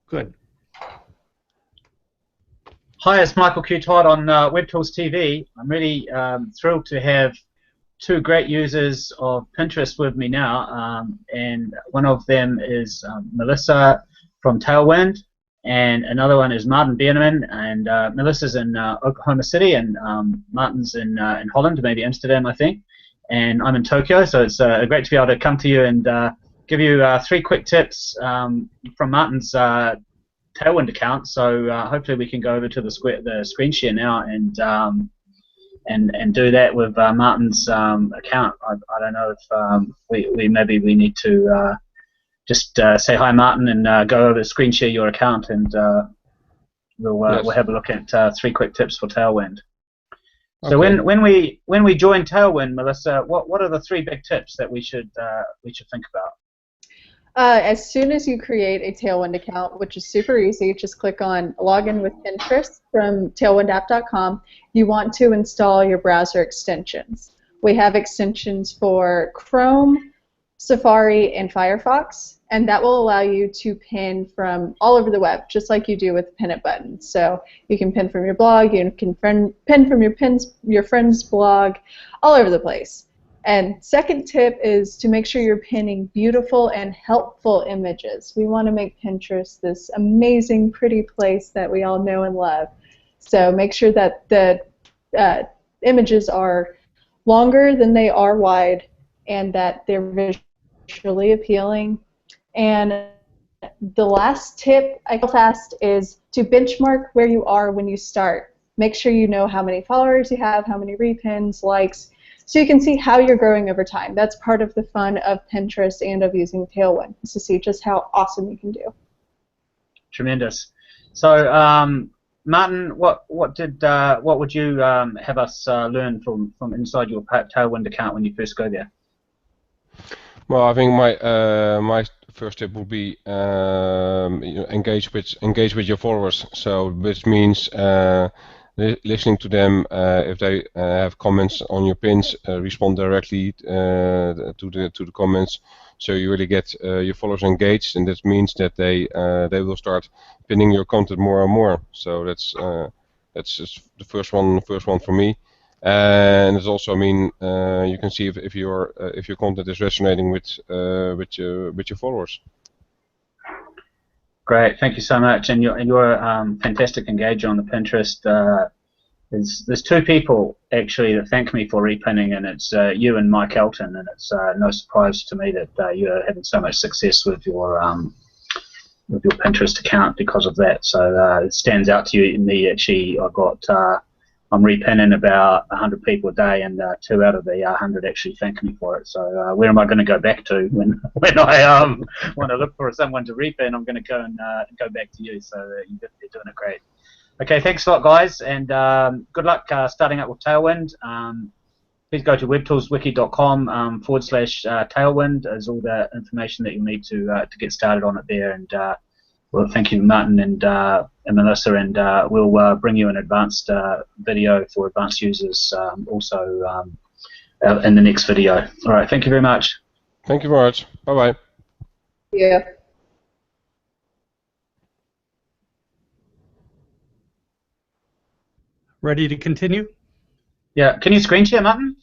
Good. Hi, it's Michael Q. Todd on WebTools TV. I'm really thrilled to have two great users of Pinterest with me now, and one of them is Melissa from Tailwind, and another one is Maarten Bierman, and Melissa's in Oklahoma City, and Maarten's in Holland, maybe Amsterdam, I think, and I'm in Tokyo, so it's great to be able to come to you and give you 3 quick tips from Maarten's Tailwind account. So hopefully we can go over to the screen share now and do that with Maarten's account. I don't know if we need to just say hi, Maarten, and go over screen share your account, and we'll have a look at 3 quick tips for Tailwind. So Okay. when we join Tailwind, Melissa, what are the 3 big tips that we should think about? As soon as you create a Tailwind account, which is super easy, just click on Login with Pinterest from tailwindapp.com. You want to install your browser extensions. We have extensions for Chrome, Safari, and Firefox, and that will allow you to pin from all over the web, just like you do with Pin It button. So you can pin from your blog, you can pin from your friend's blog, all over the place. And second tip is to make sure you're pinning beautiful and helpful images. We want to make Pinterest this amazing, pretty place that we all know and love. So make sure that the images are longer than they are wide, and that they're visually appealing. And the last tip I feel fast is to benchmark where you are when you start. Make sure you know how many followers you have, how many repins, likes, so you can see how you're growing over time. That's part of the fun of Pinterest and of using Tailwind, is to see just how awesome you can do. Tremendous. So, Maarten, what would you have us learn from inside your Tailwind account when you first go there? Well, I think my first tip would be engage with your followers. So which means listening to them. If they have comments on your pins, respond directly to the comments. So you really get your followers engaged, and that means that they will start pinning your content more and more. So that's just the first one for me. And it's also, I mean, you can see if your content is resonating with your followers. Great, thank you so much. And you're fantastic engager on the Pinterest. There's 2 people actually that thank me for repinning, and it's you and Mike Elton. And it's no surprise to me that you're having so much success with your Pinterest account because of that. So it stands out to you. Me actually, I'm repinning about 100 people a day, and 2 out of the 100 actually thank me for it. So where am I going to go back to when I want to look for someone to repin? I'm going to go and go back to you. So you're doing it great. Okay, thanks a lot, guys, and good luck starting up with Tailwind. Please go to webtoolswiki.com /Tailwind. Is all the information that you need to get started on it there. And well, thank you, Maarten and Melissa, and we'll bring you an advanced video for advanced users also in the next video. All right, thank you very much. Thank you very much. Bye-bye. Yeah. Ready to continue? Yeah, can you screen share, Maarten?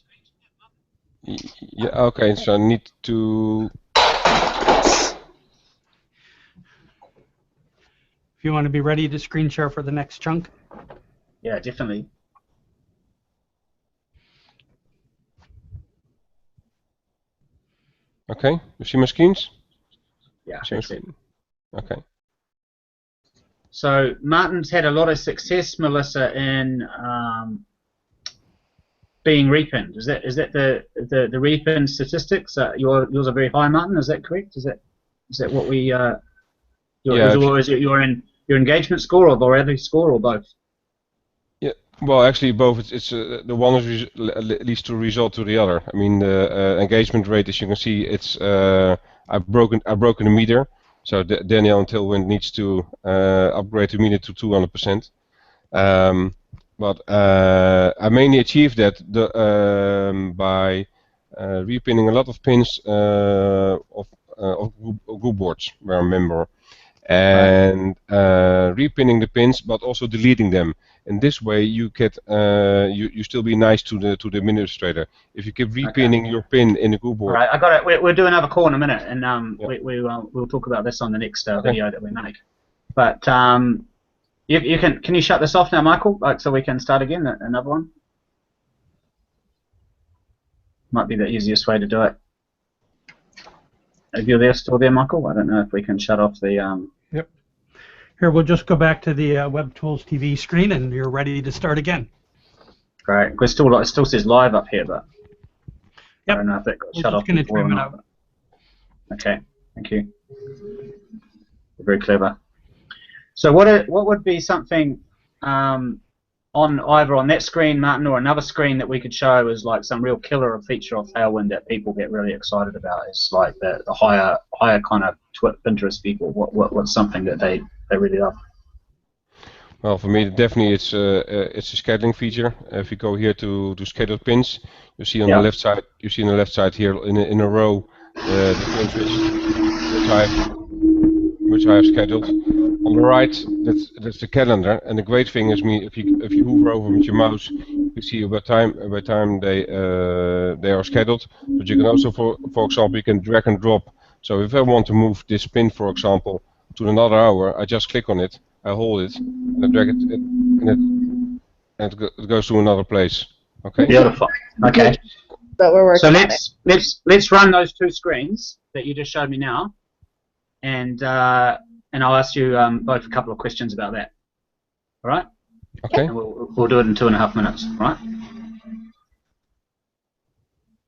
Yeah, okay, so I need to... If you want to be ready to screen share for the next chunk. Yeah, definitely. Okay, you see my screens? Yeah, See my that's it. screen? Okay. So Maarten's had a lot of success, Melissa, in being repinned. Is that the repin statistics? Yours are very high, Maarten. Is that correct? Is that what we? Yeah, is it your engagement score or the average score or both? Yeah. Well, actually, both. It's the one leads to result to the other. I mean, the engagement rate, as you can see, it's I've broken the meter. So Daniel and Tailwind needs to upgrade the meter to 200%. But I mainly achieved that by repinning a lot of pins of group boards where I'm a member. and repinning the pins, but also deleting them. In this way, you get you still be nice to the administrator. If you keep repinning your pin in the group board. All right, I got it. We'll do another call in a minute, and Yeah. we'll talk about this on the next Okay. video that we make. But you can you shut this off now, Michael? Like, so we can start again, another one. Might be the easiest way to do it. If you're there, still there, Michael? I don't know if we can shut off the. Yep. Here, we'll just go back to the Web Tools TV screen, and you're ready to start again. Great. It still says live up here, but Yep. I don't know if that got We're shut just off gonna before or trim it not. out. Okay, thank you. Very clever. So what would be something on either on that screen, Maarten, or another screen that we could show as like some real killer feature of Tailwind that people get really excited about? Is like the higher kind of Pinterest people. What's something that they really love? Well, for me, definitely it's a scheduling feature. If you go here to scheduled pins, you see on the left side. You see on the left side here in a row the pins which I have scheduled. On the right, that's the calendar. And the great thing is, if you hover over with your mouse, you see by time they are scheduled. But you can also, for example, you can drag and drop. So if I want to move this pin, for example, to another hour, I just click on it, I hold it, and I drag it, and it goes to another place. Okay. Beautiful. Okay. But we're working So on it. let's run those two screens that you just showed me now, and I'll ask you both a couple of questions about that. All right? Okay. And we'll do it in 2.5 minutes. All right?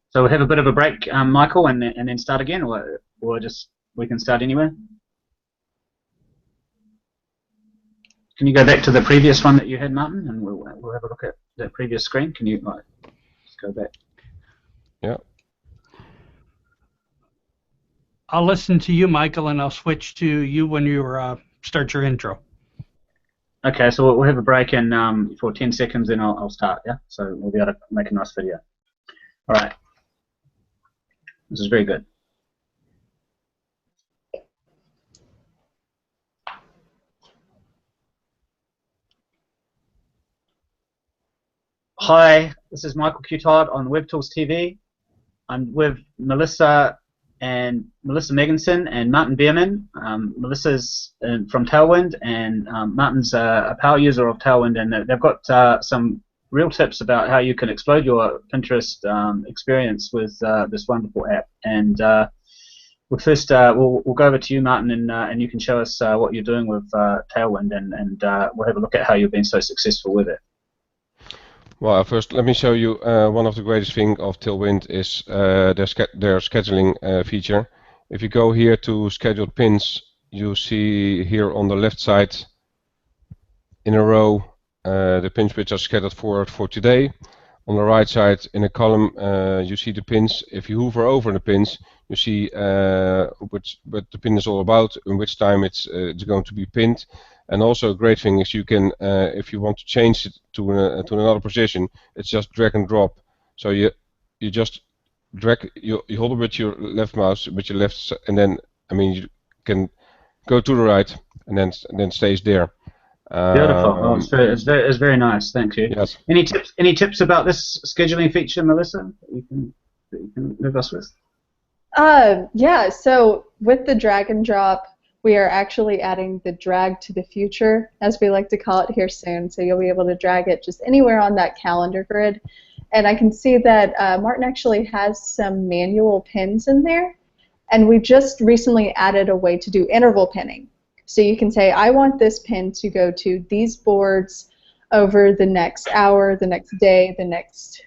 So we'll have a bit of a break, Michael, and then start again, or just we can start anywhere. Can you go back to the previous one that you had, Maarten, and we'll have a look at that previous screen? Can you just go back? Yeah. I'll listen to you, Michael, and I'll switch to you when you start your intro. Okay, so we'll have a break in for 10 seconds, and I'll start. Yeah, so we'll be able to make a nice video. All right. This is very good. Hi, this is Michael Coutard on WebTools TV. I'm with Melissa Megginson and Maarten Bierman. Melissa's from Tailwind, and Maarten's a power user of Tailwind, and they've got some real tips about how you can explode your Pinterest experience with this wonderful app. And we'll go over to you, Maarten, and you can show us what you're doing with Tailwind, and we'll have a look at how you've been so successful with it. Well, first let me show you one of the greatest things of Tailwind is their scheduling feature. If you go here to scheduled pins, you see here on the left side in a row the pins which are scheduled for today. On the right side in a column you see the pins. If you hover over the pins, you see what the pin is all about and which time it's going to be pinned. And also a great thing is you can, if you want to change it to another position, it's just drag and drop. So you just drag, you hold it with your left mouse, with your left, and then you can go to the right, and then stays there. Beautiful. It's very nice. Thank you. Yes. Any tips about this scheduling feature, Melissa, that you can leave us with? Yeah. So with the drag and drop, we are actually adding the drag to the future, as we like to call it, here soon. So you'll be able to drag it just anywhere on that calendar grid. And I can see that Maarten actually has some manual pins in there. And we just recently added a way to do interval pinning. So you can say, I want this pin to go to these boards over the next hour, the next day, the next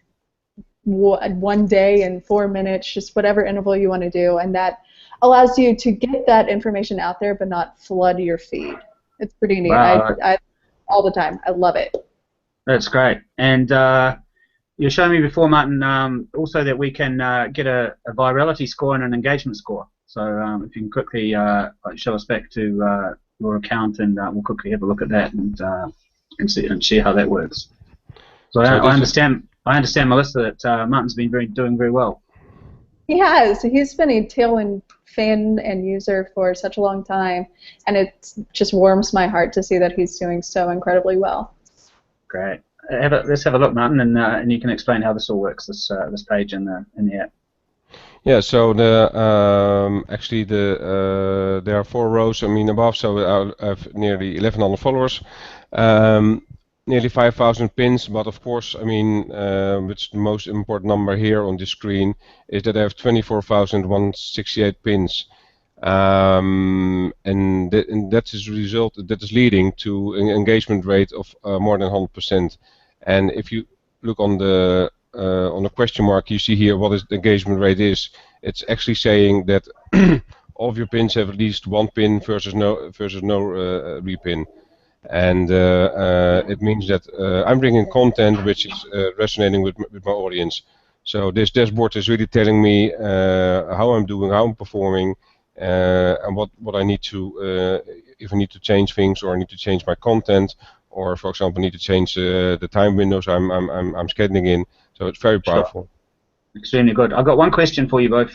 1 day and 4 minutes, just whatever interval you want to do. And that allows you to get that information out there but not flood your feed. It's pretty neat. Wow. I all the time. I love it. That's great. And you showed me before, Maarten, also that we can get a virality score and an engagement score. So if you can quickly show us back to your account, and we'll quickly have a look at that and see how that works. So I understand, Melissa, that Maarten's been doing very well. He has. He's been a Tailwind fan and user for such a long time, and it just warms my heart to see that he's doing so incredibly well. Great. Let's have a look, Maarten, and you can explain how this all works. This page in the app. Yeah, so actually there are 4 rows. I mean above, so I have nearly 1,100 followers, nearly 5,000 pins. But of course, I mean, which the most important number here on this screen is that I have 24,168 pins, and that is result that is leading to an engagement rate of more than 100%. And if you look on the question mark, you see here what is the engagement rate is. It's actually saying that all of your pins have at least 1 pin versus no repin, and it means that I'm bringing content which is resonating with my audience. So this dashboard is really telling me how I'm doing, how I'm performing, and what I need to if I need to change things, or I need to change my content, or for example need to change the time windows I'm scheduling in. So it's very powerful. Sure. Extremely good. I've got one question for you both.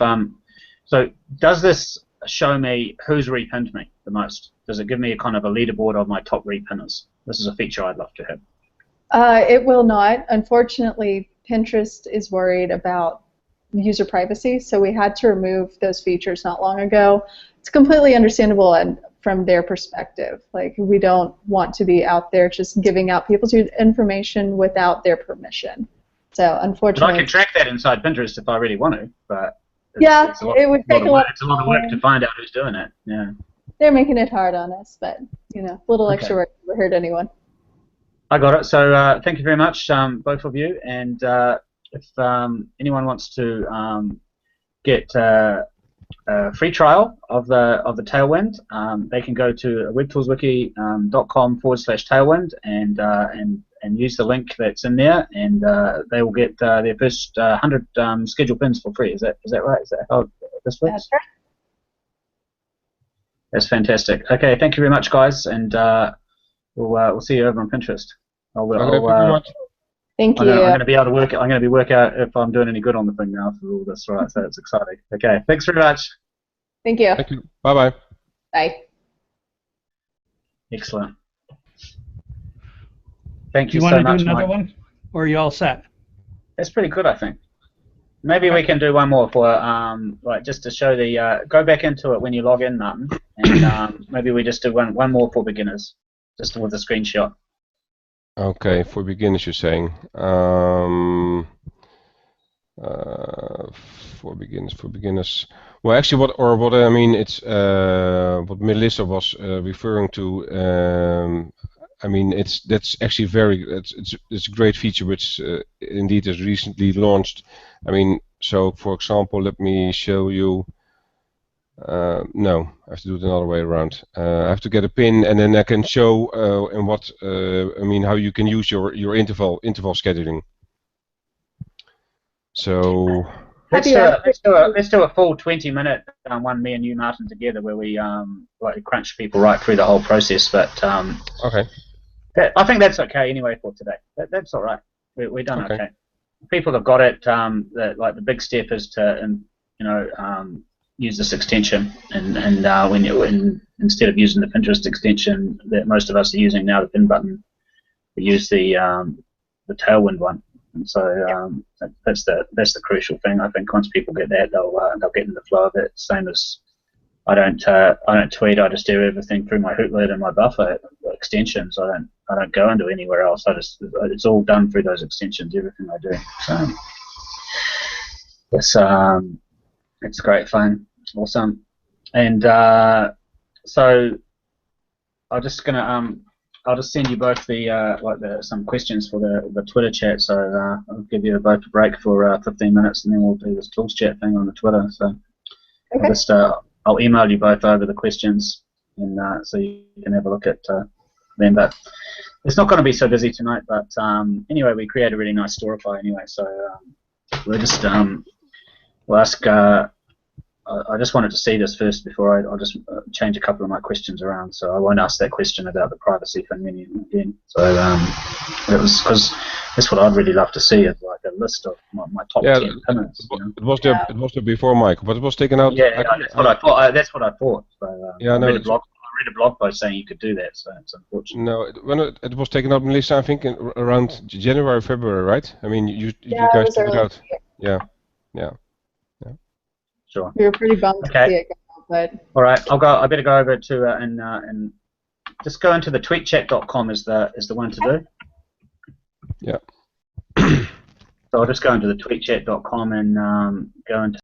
So does this show me who's repinned me the most? Does it give me a kind of a leaderboard of my top repinners? This is a feature I'd love to have. It will not. Unfortunately, Pinterest is worried about user privacy, so we had to remove those features not long ago. It's completely understandable, and from their perspective, like, we don't want to be out there just giving out people's information without their permission. So unfortunately, but I can track that inside Pinterest if I really want to, but it would take a lot. It's a lot of work to find out who's doing it. Yeah. They're making it hard on us, but a little extra work never hurt anyone. I got it. So thank you very much, both of you. And if anyone wants to get a free trial of the Tailwind, they can go to webtoolswiki.com/Tailwind and use the link that's in there, and they will get their first 100 scheduled pins for free. Is that right? Is that how this works? That's right. That's fantastic. Okay, thank you very much, guys, and we'll see you over on Pinterest. Thank you. I'm going to be able to work. I'm going to work out if I'm doing any good on the thing now for all this, right? So it's exciting. Okay, thanks very much. Thank you. Thank you. Bye-bye. Bye. Excellent. Thank Do you you so want to much, do another Mike. one, or are you all set? That's pretty good, I think. Maybe we can do one more for like just to show the go back into it when you log in, Maarten, and maybe we just do one more for beginners, just with a screenshot. Okay, for beginners, you're saying. For beginners. Well, actually, what I mean, it's what Melissa was referring to. I mean, that's actually it's a great feature which indeed is recently launched. I mean, so for example, let me show you. No, I have to do it another way around. I have to get a pin, and then I can show in what I mean how you can use your interval scheduling. So let's do a full 20-minute one, me and you, Maarten, together, where we like crunch people right through the whole process. But okay. I think that's okay anyway for today. That's all right. We're done okay. People have got it. Like the big step is to use this extension, and when instead of using the Pinterest extension that most of us are using now, the pin button, we use the Tailwind one. And so that's the crucial thing. I think once people get that, they'll get in the flow of it. Same as I don't tweet. I just do everything through my Hootlet and my Buffer extensions. I don't go into anywhere else. It's all done through those extensions. Everything I do. So it's great fun. Awesome. And so I'm just gonna I'll just send you both some questions for the Twitter chat. So I'll give you both a break for 15 minutes, and then we'll do this tools chat thing on the Twitter. So okay. I'll email you both over the questions, and so you can have a look at them. But it's not going to be so busy tonight. But anyway, we create a really nice storify anyway. So we'll just we'll ask. I just wanted to see this first before I'll just change a couple of my questions around. So I won't ask that question about the privacy thing again. So it was because That's what I'd really love to see, is like a list of my top Yeah, 10 pinners. You know? it was there before, Mike, but it was taken out. Yeah, that's what I thought. That's what I thought. So, Yeah, I no, read a blog post saying you could do that. So it's unfortunate. no, when it was taken out, Melissa, I think around January, February, right? I mean, you Yeah, it guys was took it early. out. Yeah. Sure. We were pretty bummed to see it go, but All right. I better go over to and just go into the tweetchat.com is the one to do. Yeah. So I'll just go into the tweetchat.com and go into